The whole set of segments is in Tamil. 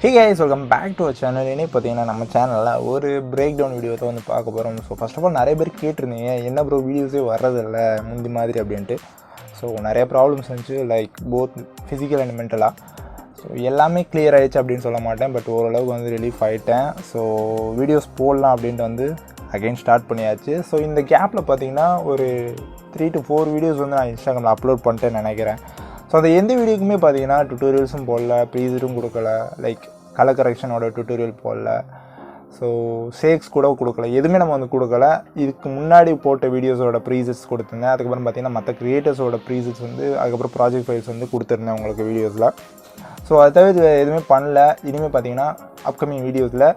Hey guys, welcome back to our channel. இன்னைக்கு பார்த்தீங்கன்னா நம்ம சேனலில் ஒரு பிரேக் டவுன் வீடியோ தான் வந்து பார்க்க போகிறோம். ஸோ ஃபர்ஸ்ட் ஆஃப் ஆல் நிறைய பேர் கேட்டிருந்தீங்க என்ன ப்ரோ வீடியோஸே வர்றதில்ல முந்தி மாதிரி அப்படின்ட்டு. ஸோ நிறைய ப்ராப்ளம்ஸ் இருந்துச்சு, லைக் போத் ஃபிசிக்கல் அண்ட் மென்டலாக. ஸோ எல்லாமே கிளியர் ஆகிடுச்சு அப்படின்னு சொல்ல மாட்டேன், பட் ஓரளவுக்கு வந்து ரிலீஃப் ஆகிட்டேன். ஸோ வீடியோஸ் போடலாம் அப்படின்ட்டு வந்து அகைன் ஸ்டார்ட் பண்ணியாச்சு. ஸோ இந்த கேப்பில் பார்த்தீங்கன்னா ஒரு 3 to 4 வீடியோஸ் வந்து நான் இன்ஸ்டாகிராமில் அப்லோட் பண்ணிட்டேன்னு நினைக்கிறேன். ஸோ அந்த எந்த வீடியோக்குமே பார்த்தீங்கன்னா டுட்டோரியல்ஸும் போடல, ப்ரீசரும் கொடுக்கல, லைக் கலர் கரெக்ஷனோட டுட்டோரியல் போடல, ஸோ ஷேக்ஸ் கூட கொடுக்கல, எதுவுமே நம்ம வந்து கொடுக்கல. இதுக்கு முன்னாடி போட்ட வீடியோஸோட ப்ரீசஸ் கொடுத்துருந்தேன். அதுக்கப்புறம் பார்த்தீங்கன்னா மற்ற க்ரியேட்டர்ஸோட ப்ரீசஸ் வந்து அதுக்கப்புறம் ப்ராஜெக்ட் ஃபைல்ஸ் வந்து கொடுத்துருந்தேன் உங்களுக்கு வீடியோஸில். ஸோ அதை தவிர எதுவுமே பண்ணல. இனிமேல் பார்த்தீங்கன்னா அப்கமிங் வீடியோஸில்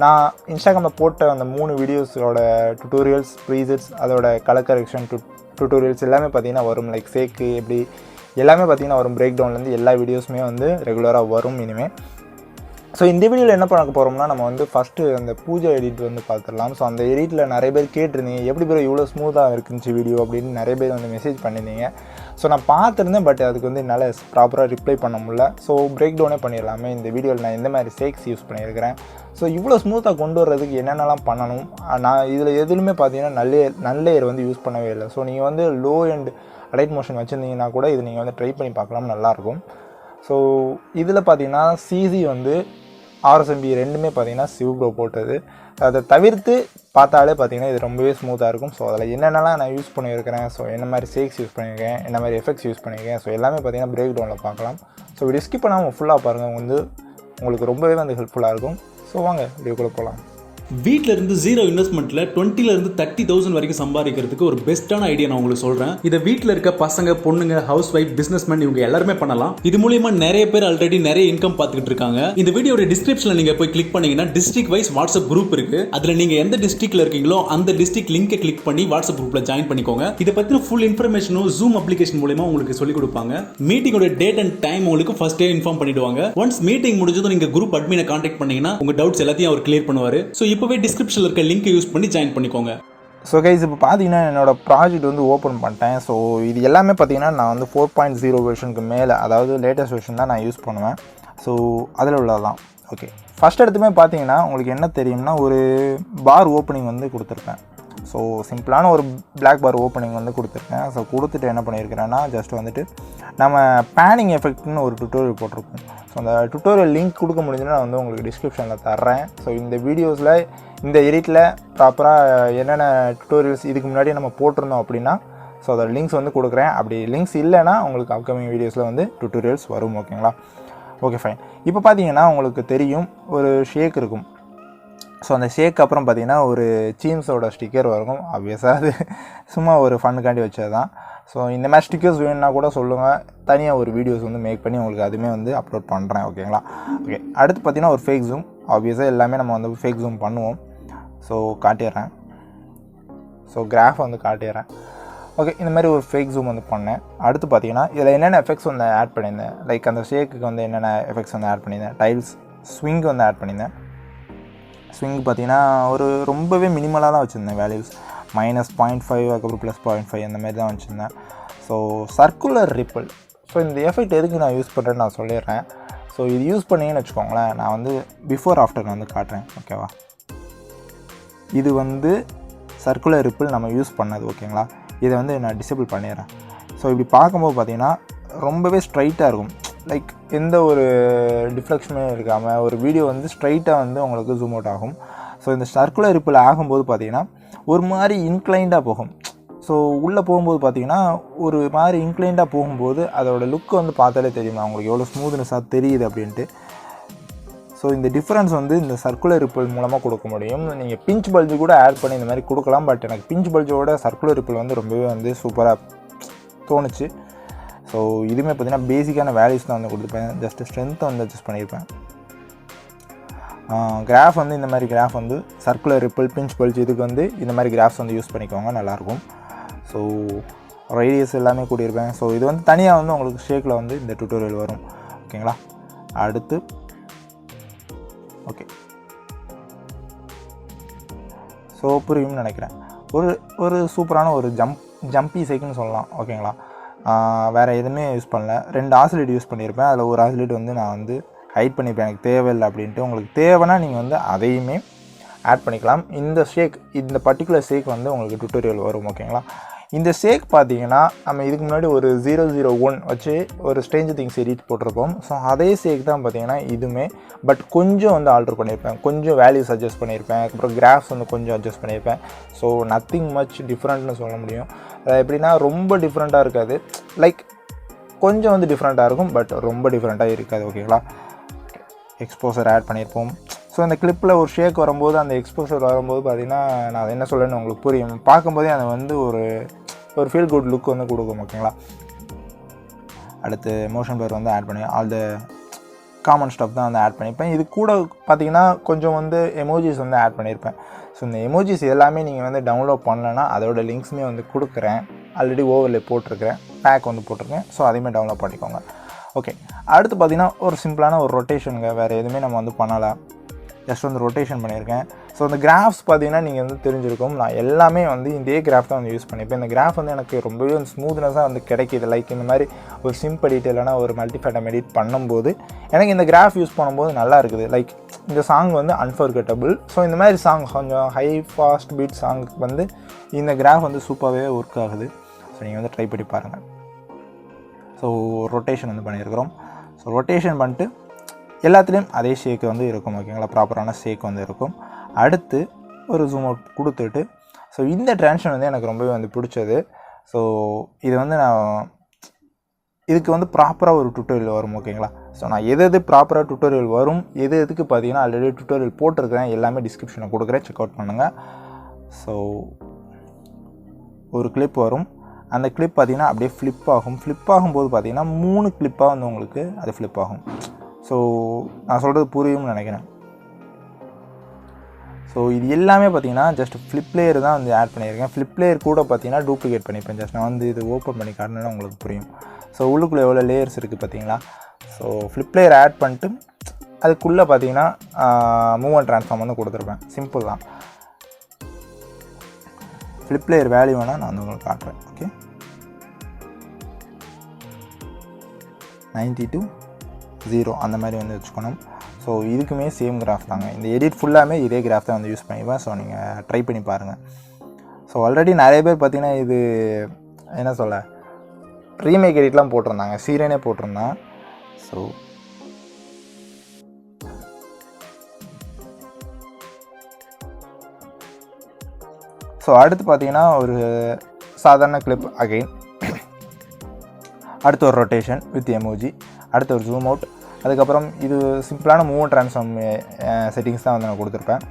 நான் இன்ஸ்டாகிராமில் போட்ட அந்த 3 வீடியோஸோட டுட்டோரியல்ஸ், ப்ரீசஸ், அதோட கலர் கரெக்ஷன் டுட்டோரியல்ஸ் எல்லாமே பார்த்தீங்கன்னா வரும். லைக் ஷேக்கு எப்படி எல்லாமே பார்த்தீங்கன்னா வரும். பிரேக் டவுன்லேருந்து எல்லா வீடியோஸுமே வந்து ரெகுலராக வரும் இனிமேல். ஸோ இந்த வீடியோவில் என்ன பண்ண போகிறோம்னா, நம்ம வந்து ஃபஸ்ட்டு அந்த பூஜை எடிட் வந்து பார்த்துடலாம். ஸோ அந்த எடிட்டில் நிறைய பேர் கேட்டிருந்தீங்க, எப்படி பேர் இவ்வளோ ஸ்மூத்தாக இருக்குந்துச்சு வீடியோ அப்படின்னு நிறைய பேர் வந்து மெசேஜ் பண்ணியிருந்தீங்க. ஸோ நான் பார்த்துருந்தேன், பட் அதுக்கு வந்து என்னால் ப்ராப்பராக ரிப்ளை பண்ண முடியல. ஸோ பிரேக் டவுனே பண்ணிடலாமே. இந்த வீடியோவில் நான் எந்த மாதிரி ஷேக்ஸ் யூஸ் பண்ணியிருக்கிறேன், ஸோ இவ்வளோ ஸ்மூத்தாக கொண்டு வர்றதுக்கு என்னென்னலாம் பண்ணணும். நான் இதில் எதுலையுமே பார்த்தீங்கன்னா நல்லேயர் வந்து யூஸ் பண்ணவே இல்லை. ஸோ நீங்கள் வந்து லோ அண்ட் அலைட் மோஷன் வச்சுருந்தீங்கன்னா கூட இது நீங்கள் வந்து ட்ரை பண்ணி பார்க்கலாம், நல்லாயிருக்கும். ஸோ இதில் பார்த்தீங்கன்னா சிசி வந்து RSMB ரெண்டுமே பார்த்தீங்கன்னா சிவப்ரோ போட்டது. அதை தவிர்த்து பார்த்தாலே பார்த்தீங்கன்னா இது ரொம்பவே ஸ்மூத்தாக இருக்கும். ஸோ அதில் என்னென்னலாம் நான் யூஸ் பண்ணியிருக்கிறேன், ஸோ என்ன மாதிரி ஷேக்ஸ் யூஸ் பண்ணியிருக்கேன், என்ன மாதிரி எஃபெக்ட்ஸ் யூஸ் பண்ணியிருக்கேன், ஸோ எல்லாமே பார்த்தீங்கன்னா பிரேக் டவுனில் பார்க்கலாம். ஸோ வீடியோ ஸ்கிப் பண்ணாமல் ஃபுல்லாக பாருங்கள், வந்து உங்களுக்கு ரொம்பவே வந்து ஹெல்ப்ஃபுல்லாக இருக்கும். ஸோ வாங்க வீடியோக்குள்ளே போகலாம். வீட்டில் இருந்து ஜீரோ இன்வெஸ்ட்மெண்ட்டில் 20,000 to 30,000 வரைக்கும் சம்பாதிக்கிறதுக்கு ஒரு பெஸ்ட்டான ஐடியா நான் உங்களுக்கு சொல்கிறேன். இதை வீட்டில் இருக்க பசங்க, பொண்ணுங்க, ஹவுஸ் ஒய்ஃப், பிஸ்னஸ்மேன் இவங்க எல்லாருமே பண்ணலாம். இது மூலியமா நிறைய பேர் ஆல்ரெடி நிறைய இன்கம் பார்த்துக்கிட்டு இருக்காங்க. இந்த வீடியோட டிஸ்கிரிப்ஷனில் நீங்கள் போய் கிளிக் பண்ணீங்கன்னா டிஸ்ட்ரிக்ட் வைஸ் வாட்ஸ்அப் குரூப் இருக்கு. அதில் நீங்கள் எந்த டிஸ்ட்ரிக்ட்ல இருக்கீங்களோ அந்த டிஸ்ட்ரிக்ட் லிங்கை கிளிக் பண்ணி வாட்ஸ்அப் குரூப்பில் ஜாயின் பண்ணிக்கோங்க. இதை பற்றின ஃபுல் இன்ஃபர்மேஷனும் ஜூம் அப்ளிகேஷன் மூலியமா உங்களுக்கு சொல்லிக் கொடுப்பாங்க. மீட்டிங்கோட டேட் அண்ட் டைம் உங்களுக்கு ஃபர்ஸ்டே இன்ஃபார்ம் பண்ணிடுவாங்க. ஒன்ஸ் மீட்டிங் முடிஞ்சதும் நீங்கள் குரூப் அட்மினை கான்டாக்ட் பண்ணீங்கன்னா உங்க டவுட்ஸ் எல்லாத்தையும் அவர் கிளியர் பண்ணுவார். ஸோ இப்போவே டிஸ்கிரிப்ஷனில் இருக்க லிங்கை யூஸ் பண்ணி ஜாயின் பண்ணிக்கோங்க. ஸோ கைஸ், இப்போ பார்த்தீங்கன்னா என்னோடய ப்ராஜெக்ட் வந்து ஓப்பன் பண்ணிட்டேன். ஸோ இது எல்லாமே பார்த்தீங்கன்னா நான் வந்து 4.0 வெர்ஷனுக்கு மேலே, அதாவது லேட்டஸ்ட் வெர்ஷன் தான் நான் யூஸ் பண்ணுவேன். ஸோ அதில் உள்ளதான். ஓகே, ஃபஸ்ட் எடுத்துமே பார்த்தீங்கன்னா உங்களுக்கு என்ன தெரியும்னா, ஒரு பார் ஓப்பனிங் வந்து கொடுத்துருப்பேன். ஸோ சிம்பிளான ஒரு பிளாக் பார் ஓப்பனிங் வந்து கொடுத்துருக்கேன். ஸோ கொடுத்துட்டு என்ன பண்ணியிருக்கிறேன்னா, ஜஸ்ட் வந்துட்டு நம்ம பேனிங் எஃபெக்ட்னு ஒரு டுட்டோரியல் போட்டிருக்கோம். ஸோ அந்த டுட்டோரியல் லிங்க் கொடுக்க முடிஞ்சுன்னா நான் வந்து உங்களுக்கு டிஸ்கிரிப்ஷனில் தர்றேன். ஸோ இந்த வீடியோஸில் இந்த எடிட்டில் ப்ராப்பராக என்னென்ன டுட்டோரியல்ஸ் இதுக்கு முன்னாடி நம்ம போட்டிருந்தோம் அப்படின்னா, ஸோ அதோட லிங்க்ஸ் வந்து கொடுக்குறேன். அப்படி லிங்க்ஸ் இல்லைன்னா உங்களுக்கு அப்கமிங் வீடியோஸில் வந்து டுட்டோரியல்ஸ் வரும். ஓகேங்களா? Okay fine. இப்போ பார்த்தீங்கன்னா உங்களுக்கு தெரியும் ஒரு ஷேக் இருக்கும். ஸோ அந்த ஷேக் அப்புறம் பார்த்தீங்கன்னா ஒரு சீம்ஸோட ஸ்டிக்கர் வரும். ஆப்வியஸாக அது சும்மா ஒரு ஃபண்ணுக்காண்டி வச்சது தான். ஸோ இந்த மாதிரி ஸ்டிக்கர்ஸ் வேணும்னா கூட சொல்லுங்கள், தனியாக ஒரு வீடியோஸ் வந்து மேக் பண்ணி உங்களுக்கு அதுவுமே வந்து அப்லோட் பண்ணுறேன். ஓகேங்களா? ஓகே, அடுத்து பார்த்தீங்கன்னா ஒரு ஃபேக் ஜூம். ஆப்வியஸாக எல்லாமே நம்ம வந்து ஃபேக் ஜூம் பண்ணுவோம். ஸோ காட்டிடுறேன். ஸோ கிராஃப் வந்து காட்டிடுறேன். ஓகே, இந்த மாதிரி ஒரு ஃபேக் ஜூம் வந்து பண்ணேன். அடுத்து பார்த்தீங்கன்னா இதில் என்னென்ன எஃபெக்ட்ஸ் வந்து ஆட் பண்ணியிருந்தேன், லைக் அந்த ஷேக்குக்கு வந்து என்னென்ன எஃபெக்ட்ஸ் வந்து ஆட் பண்ணியிருந்தேன், டைல்ஸ், ஸ்விங் வந்து ஆட் பண்ணியிருந்தேன். ஸ்விங் பார்த்தீங்கன்னா ஒரு ரொம்பவே மினிமலாக தான் வச்சுருந்தேன் வேல்யூஸ், -0.5 அதுக்கப்புறம் +0.5 அந்த மாதிரி தான் வச்சுருந்தேன். So circular ripple. ஸோ இந்த எஃபெக்ட் எதுக்கு நான் யூஸ் பண்ணுறேன்னு நான் சொல்லிடுறேன். ஸோ இது யூஸ் பண்ணிங்கன்னு வச்சுக்கோங்களேன், நான் வந்து பிஃபோர் ஆஃப்டர் வந்து காட்டுறேன். ஓகேவா? இது வந்து சர்க்குலர் ரிப்பிள் நம்ம யூஸ் பண்ணது. ஓகேங்களா? இதை வந்து நான் டிசேபிள் பண்ணிடுறேன். ஸோ இப்படி பார்க்கும்போது பார்த்தீங்கன்னா ரொம்பவே ஸ்ட்ரைட்டாக இருக்கும். லைக் எந்த ஒரு டிஃப்ளெக்ஷனும் இருக்காமல் ஒரு வீடியோ வந்து ஸ்ட்ரைட்டாக வந்து உங்களுக்கு ஜூம் அவுட் ஆகும். ஸோ இந்த சர்க்குலர் ரிப்பிள் ஆகும்போது பார்த்தீங்கன்னா ஒரு மாதிரி இன்க்ளைண்டாக போகும். ஸோ உள்ளே போகும்போது பார்த்தீங்கன்னா ஒரு மாதிரி இன்க்ளைண்டாக போகும்போது அதோடய லுக் வந்து பார்த்தாலே தெரியும் அவங்களுக்கு எவ்வளோ ஸ்மூத்னஸாக தெரியுது அப்படின்ட்டு. ஸோ இந்த டிஃப்ரென்ஸ் வந்து இந்த சர்க்குலர் ரிப்பிள் மூலமாக கொடுக்க முடியும். நீங்கள் பிஞ்ச் பல்ஜு கூட ஆட் பண்ணி இந்த மாதிரி கொடுக்கலாம். பட் எனக்கு பிஞ்ச் பல்ஜோட சர்க்குலர் ரிப்பிள் வந்து ரொம்பவே வந்து சூப்பராக தோணுச்சு. ஸோ இதுவுமே பார்த்தீங்கன்னா பேசிக்கான வேல்யூஸ் தான் வந்து கொடுத்துருப்பேன். ஜஸ்ட்டு ஸ்ட்ரென்த்தை வந்து அட்ஜஸ்ட் பண்ணியிருப்பேன். கிராஃப் வந்து இந்த மாதிரி கிராஃப் வந்து சர்க்குலர் ரிப்பிள், பிஞ்ச் பல்ஜ் இதுக்கு வந்து இந்த மாதிரி கிராஃப்ஸ் வந்து யூஸ் பண்ணிக்கோங்க, நல்லாயிருக்கும். ஸோ ரேடியஸ் எல்லாமே கூட்டியிருப்பேன். ஸோ இது வந்து தனியாக வந்து உங்களுக்கு ஷேக்கில் வந்து இந்த டுட்டோரியல் வரும். ஓகேங்களா? அடுத்து ஓகே, ஸோ புரியும்னு நினைக்கிறேன். ஒரு சூப்பரான ஒரு ஜம்பி ஷேக்குன்னு சொல்லலாம். ஓகேங்களா? வேறு எதுவுமே யூஸ் பண்ணல. 2 ஆசிலேட் யூஸ் பண்ணியிருப்பேன். அதில் ஒரு ஆசிலேட் வந்து நான் வந்து ஹைட் பண்ணிப்பேன் எனக்கு தேவையில்லை அப்படின்ட்டு. உங்களுக்கு தேவைன்னா நீங்கள் வந்து அதையுமே ஆட் பண்ணிக்கலாம். இந்த பர்டிகுலர் ஷேக் வந்து உங்களுக்கு டுட்டோரியல் வரும் ஓகேங்களா. இந்த ஷேக் பார்த்தீங்கன்னா நம்ம இதுக்கு முன்னாடி ஒரு 001 வச்சு ஒரு ஸ்ட்ரேஞ்சர் திங்ஸ் எடிட் போட்டிருப்போம். ஸோ அதே ஷேக் தான் பார்த்தீங்கன்னா இதுவுமே, பட் கொஞ்சம் வந்து ஆல்டர் பண்ணியிருப்பேன், கொஞ்சம் வேல்யூஸ் அட்ஜஸ்ட் பண்ணியிருப்பேன், அப்புறம் கிராஃப்ஸ் வந்து கொஞ்சம் அட்ஜஸ்ட் பண்ணியிருப்பேன். ஸோ நத்திங் மச் டிஃப்ரெண்ட்னு சொல்ல முடியும். எப்படின்னா ரொம்ப டிஃப்ரெண்ட்டாக இருக்காது, லைக் கொஞ்சம் வந்து டிஃப்ரெண்ட்டாக இருக்கும், பட் ரொம்ப டிஃப்ரெண்ட்டாக இருக்காது ஓகேங்களா. எக்ஸ்போசர் ஆட் பண்ணியிருப்போம். ஸோ அந்த கிளிப்பில் ஒரு ஷேக் வரும்போது, அந்த எக்ஸ்போசர் வரும்போது பார்த்திங்கன்னா நான் என்ன சொல்கிறேன்னு உங்களுக்கு புரியும். பார்க்கும்போதே அதை வந்து ஒரு ஃபீல் குட் லுக் வந்து கொடுக்கும் ஓகேங்களா. அடுத்து மோஷன் பிளர் வந்து ஆட் பண்ணி ஆல் த காமன் ஸ்டஃப் தான் வந்து ஆட் பண்ணியிருப்பேன். இது கூட பார்த்திங்கன்னா கொஞ்சம் வந்து எமோஜிஸ் வந்து ஆட் பண்ணியிருப்பேன். ஸோ இந்த எமோஜிஸ் எல்லாமே நீங்கள் வந்து டவுன்லோட் பண்ணலைன்னா அதோட லிங்க்ஸுமே வந்து கொடுக்குறேன். ஆல்ரெடி ஓவர்லே போட்டிருக்கிறேன், பேக் வந்து போட்டிருக்கேன். ஸோ அதையுமே டவுன்லோட் பண்ணிக்கோங்க. ஓகே, அடுத்து பார்த்திங்கன்னா ஒரு சிம்பிளான ஒரு ரொட்டேஷனுங்க, வேறு எதுவுமே நம்ம வந்து பண்ணலாம். ஜஸ்ட் வந்து ரொட்டேஷன் பண்ணியிருக்கேன். ஸோ இந்த கிராஃப்ஸ் பார்த்தீங்கன்னா நீங்கள் வந்து தெரிஞ்சிருக்கும், நான் எல்லாமே வந்து இதே கிராஃப் தான் வந்து யூஸ் பண்ணியிருப்பேன். இந்த கிராஃப் வந்து எனக்கு ரொம்பவே வந்து ஸ்மூத்னஸாக வந்து கிடைக்கிது. லைக் இந்த மாதிரி ஒரு சிம்ப் எடிட் இல்லைனா ஒரு மல்டிஃபேட்டம் எடிட் பண்ணும்போது எனக்கு இந்த கிராஃப் யூஸ் பண்ணும்போது நல்லா இருக்குது. லைக் இந்த சாங் வந்து அன்ஃபர்கெட்டபிள். ஸோ இந்த மாதிரி சாங் கொஞ்சம் ஹை ஃபாஸ்ட் பீட் சாங்குக்கு வந்து இந்த கிராஃப் வந்து சூப்பராகவே ஒர்க் ஆகுது. ஸோ நீங்கள் வந்து ட்ரை பண்ணி பாருங்கள். ஸோ ரொட்டேஷன் வந்து பண்ணியிருக்கிறோம். ஸோ ரொட்டேஷன் பண்ணிட்டு எல்லாத்துலேயும் அதே ஷேக் வந்து இருக்கும் ஓகேங்களா, ப்ராப்பரான ஷேக் வந்து இருக்கும். அடுத்து ஒரு ஜூம் அவுட் கொடுத்துட்டு, ஸோ இந்த ட்ரான்ஷன் வந்து எனக்கு ரொம்பவே வந்து பிடிச்சது. ஸோ இது வந்து இதுக்கு வந்து ப்ராப்பராக ஒரு டுட்டோரியல் வரும் ஓகேங்களா. ஸோ நான் எது ப்ராப்பராக டுட்டோரியல் வரும், எதுக்கு பார்த்தீங்கன்னா ஆல்ரெடி டுட்டோரியல் போட்டிருக்கிறேன், எல்லாமே டிஸ்கிரிப்ஷனில் கொடுக்குறேன், செக் அவுட் பண்ணுங்கள். ஸோ ஒரு கிளிப் வரும், அந்த கிளிப் பார்த்திங்கன்னா அப்படியே ஃப்ளிப் ஆகும். ஃப்ளிப் ஆகும்போது பார்த்திங்கன்னா 3 கிளிப்பாக வந்து உங்களுக்கு அது ஃப்ளிப் ஆகும். ஸோ நான் சொல்கிறது புரியும்னு நினைக்கிறேன். ஸோ இது எல்லாமே பார்த்திங்கன்னா ஜஸ்ட் ஃப்ளிப் லேயர் தான் வந்து ஆட் பண்ணியிருக்கேன். ஃப்ளிப் லேயர் கூட பார்த்திங்கன்னா டூப்ளிகேட் பண்ணியிருப்பேன். ஜஸ்ட் நான் வந்து இது ஓப்பன் பண்ணி காட்டினா உங்களுக்கு புரியும். ஸோ உள்ளுக்குள்ளே எவ்வளோ லேயர்ஸ் இருக்குது பார்த்திங்களா. ஸோ ஃப்ளிப் லேயர் ஆட் பண்ணிட்டு அதுக்குள்ளே பார்த்திங்கன்னா மூவ் அண்ட் ட்ரான்ஸ்ஃபார்ம் வந்து கொடுத்துருப்பேன். சிம்பிள் தான். ஃப்ளிப் லேயர் வேல்யூ வேணால் நான் வந்து உங்களுக்கு காட்டுறேன். ஓகே, 92 அந்த மாதிரி வந்து வச்சுக்கணும். ஸோ இதுக்குமே சேம் கிராஃப் தாங்க. இந்த எடிட் ஃபுல்லாமே இதே கிராஃப் தான் வந்து யூஸ் பண்ணிப்பேன். ஸோ நீங்கள் ட்ரை பண்ணி பாருங்கள். ஸோ ஆல்ரெடி நிறைய பேர் பார்த்திங்கன்னா இது என்ன சொல்ல ரீமேக் எடிட்லாம் போட்டிருந்தாங்க, சீரியனே போட்டிருந்தான். ஸோ அடுத்து பார்த்திங்கன்னா ஒரு சாதாரண கிளிப் அகெயின், அடுத்து ஒரு ரொட்டேஷன் வித் எமோஜி, அடுத்து ஒரு ஜூம் அவுட், அதுக்கப்புறம் இது சிம்பிளான மூவ் அண்ட் ட்ரான்ஸ்ஃபார்ம் செட்டிங்ஸ் தான் வந்து நான் கொடுத்துருப்பேன்.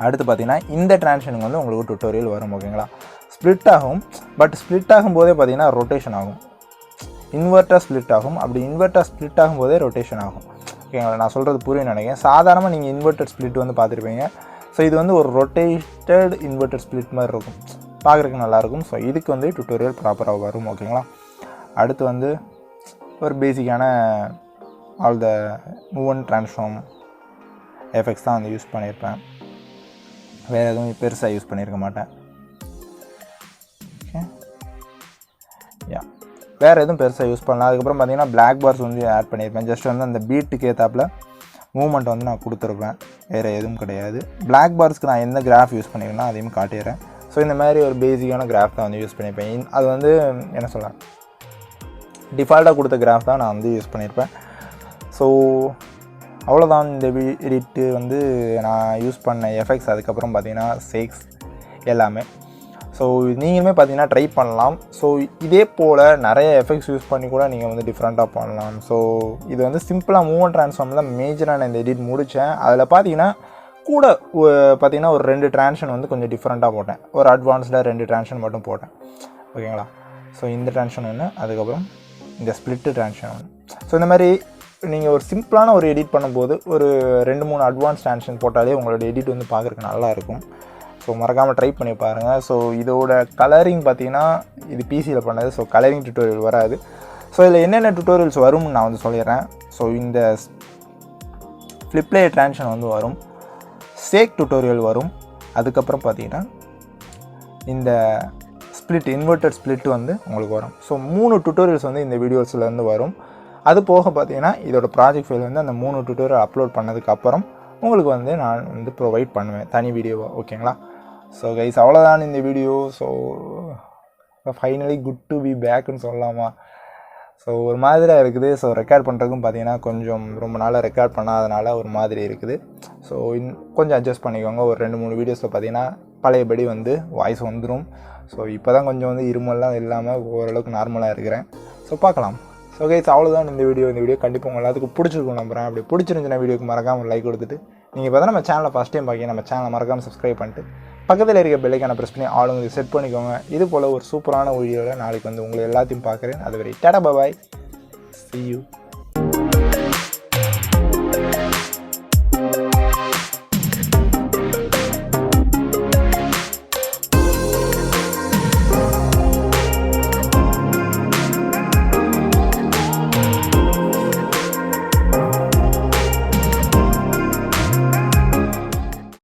அடுத்து பார்த்திங்கன்னா இந்த ட்ரான்ஸ்ஃபார்மிங் வந்து உங்களுக்கு டுட்டோரியல் வரும் ஓகேங்களா. ஸ்ப்ளிட் ஆகும், பட் ஸ்ப்ளிட் ஆகும்போதே பார்த்திங்கன்னா ரொட்டேஷன் ஆகும், இன்வெர்ட்டாக ஸ்ப்ளிட் ஆகும். அப்படி இன்வெர்ட்டாக ஸ்ப்ளிட் ஆகும்போதே ரொட்டேஷன் ஆகும் ஓகேங்களா. நான் சொல்கிறது புரியும் நினைக்கிறேன். சாதாரணமாக நீங்கள் இன்வெர்ட்டட் ஸ்ப்ளிட் வந்து பார்த்துருப்பீங்க. ஸோ இது வந்து ஒரு ரொட்டேட்டட் இன்வெர்ட்டட் ஸ்ப்ளிட் மாதிரி இருக்கும், பார்க்குறதுக்கு நல்லாயிருக்கும். ஸோ இதுக்கு வந்து டுட்டோரியல் ப்ராப்பராக வரும் ஓகேங்களா. அடுத்து வந்து ஒரு பேசிக்கான all the move and transform effects தான் வந்து யூஸ் பண்ணியிருப்பேன். வேறு எதுவும் பெருசாக யூஸ் பண்ணியிருக்க மாட்டேன். ஓகே, வேறு எதுவும் பெருசாக யூஸ் பண்ணலாம். அதுக்கப்புறம் பார்த்திங்கன்னா பிளாக் பார்ஸ் வந்து ஆட் பண்ணியிருப்பேன். ஜஸ்ட் வந்து அந்த பீட்டுக்கு ஏற்றாப்பில் மூவ்மெண்ட் வந்து நான் கொடுத்துருப்பேன், வேறு எதுவும் கிடையாது. பிளாக் பார்ஸ்க்கு நான் எந்த கிராஃப் யூஸ் பண்ணியிருக்கேன்னா அதையும் காட்டிடுறேன். ஸோ இந்த மாதிரி ஒரு பேசிக்கான கிராஃப் தான் வந்து யூஸ் பண்ணியிருப்பேன். அது வந்து என்ன சொல்லலாம், டிஃபால்ட்டாக கொடுத்த கிராஃப் தான் நான் வந்து யூஸ் பண்ணியிருப்பேன். ஸோ அவ்வளோதான் இந்த எடிட்டு வந்து நான் யூஸ் பண்ண எஃபெக்ட்ஸ். அதுக்கப்புறம் பார்த்திங்கன்னா ஷேக்ஸ் எல்லாமே. ஸோ நீங்களுமே பார்த்திங்கன்னா ட்ரை பண்ணலாம். ஸோ இதே போல் நிறைய எஃபெக்ட்ஸ் யூஸ் பண்ணி கூட நீங்கள் வந்து டிஃப்ரெண்ட்டாக பண்ணலாம். ஸோ இது வந்து சிம்பிளாக மூவ் அண்ட் ட்ரான்ஸ்ஃபார்ம் தான் மேஜராக நான் இந்த எடிட் முடித்தேன். அதில் பார்த்திங்கன்னா கூட பார்த்திங்கன்னா ஒரு 2 ட்ரான்ஷன் வந்து கொஞ்சம் டிஃப்ரெண்ட்டாக போட்டேன், ஒரு அட்வான்ஸ்டாக 2 ட்ரான்ஷன் மட்டும் போட்டேன் ஓகேங்களா. ஸோ இந்த ட்ரான்ஷன் ஒன்று, அதுக்கப்புறம் இந்த ஸ்ப்ளிட்டு ட்ரான்ஷன் ஒன்று. ஸோ இந்த மாதிரி நீங்கள் ஒரு சிம்பிளான ஒரு எடிட் பண்ணும்போது ஒரு 2-3 அட்வான்ஸ் ட்ரான்ஷன் போட்டாலே உங்களோட எடிட் வந்து பார்க்குறதுக்கு நல்லாயிருக்கும். ஸோ மறக்காமல் ட்ரை பண்ணி பாருங்கள். ஸோ இதோட கலரிங் பார்த்திங்கன்னா இது பிசியில் பண்ணது. ஸோ கலரிங் டுட்டோரியல் வராது. ஸோ இதில் என்னென்ன டுட்டோரியல்ஸ் வரும்னு நான் வந்து சொல்லிடுறேன். ஸோ இந்த ஃப்ளிப்லே ட்ரான்ஷன் வந்து வரும், ஷேக் டுட்டோரியல் வரும், அதுக்கப்புறம் பார்த்திங்கன்னா இந்த ஸ்ப்ளிட் இன்வெர்ட்டட் ஸ்ப்ளிட் வந்து உங்களுக்கு வரும். ஸோ 3 டுட்டோரியல்ஸ் வந்து இந்த வீடியோஸ்லேருந்து வரும். அது போக பார்த்தீங்கன்னா இதோட ப்ராஜெக்ட் ஃபைல் வந்து அந்த 3 டியூட்டோரியல் அப்லோட் பண்ணதுக்கப்புறம் உங்களுக்கு வந்து நான் வந்து ப்ரொவைட் பண்ணுவேன் தனி வீடியோவை. ஓகேங்களா? ஸோ கைஸ் அவ்வளோதான் இந்த video. So finally good to be பேக்குன்னு சொல்லலாமா? ஸோ ஒரு மாதிரியாக இருக்குது. ஸோ ரெக்கார்ட் பண்ணுறதுக்கும் பார்த்தீங்கன்னா கொஞ்சம் ரொம்ப நாளாக ரெக்கார்ட் பண்ணாதனால ஒரு மாதிரி இருக்குது. ஸோ கொஞ்சம் அட்ஜஸ்ட் பண்ணிக்கோங்க. ஒரு 2-3 வீடியோஸில் பார்த்தீங்கன்னா பழையபடி வந்து வாய்ஸ் வந்துடும். ஸோ இப்போ தான் கொஞ்சம் வந்து இருமல்லாம் இல்லாமல் ஓரளவுக்கு நார்மலாக இருக்கிறேன். ஸோ பார்க்கலாம். ஸோ கைஸ் அவ்வளோதான் இந்த வீடியோ கண்டிப்பாக உங்கள் எல்லாத்துக்கும் பிடிச்சிருக்கும் நம்புறேன். அப்படி பிடிச்சிருந்துச்சுன்னா வீடியோக்கு மறக்காமல் லைக் கொடுத்துட்டு நீங்கள் இப்போ தான் நம்ம சேனலை ஃபஸ்ட் டைம் பார்க்க நம்ம சேனலை மறக்காமல் சப்ஸ்கிரைப் பண்ணிட்டு பக்கத்தில் இருக்க பெல்லைக்கான ப்ரெஸ் பண்ணி ஆளுங்க செட் பண்ணிக்கோங்க. இது போல் ஒரு சூப்பரான வீடியோவில் நாளைக்கு வந்து உங்களை எல்லாத்தையும் பார்க்குறேன். அது வரை டாடா பாய், see you.